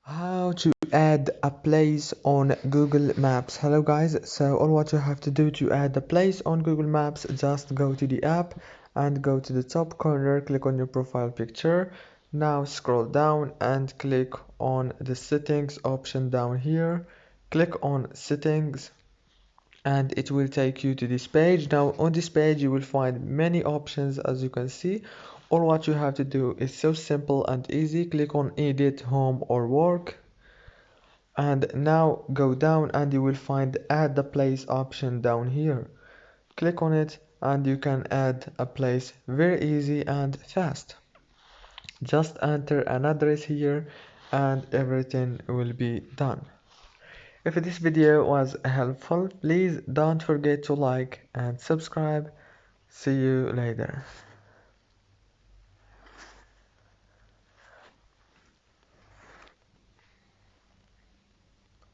How to add a place on Google Maps. Hello guys, so all what you have to do to add a place on Google Maps, just go to the app and go to the top corner, click on your profile picture. Now scroll down and click on the settings option down here. Click on settings and it will take you to this page. Now on this page you will find many options. As you can see, all what you have to do is so simple and easy. Click on edit, home or work, and now go down and you will find add the place option down here. Click on it and you can add a place very easy and fast. Just enter an address here and everything will be done. If this video was helpful, please don't forget to like and subscribe. See you later.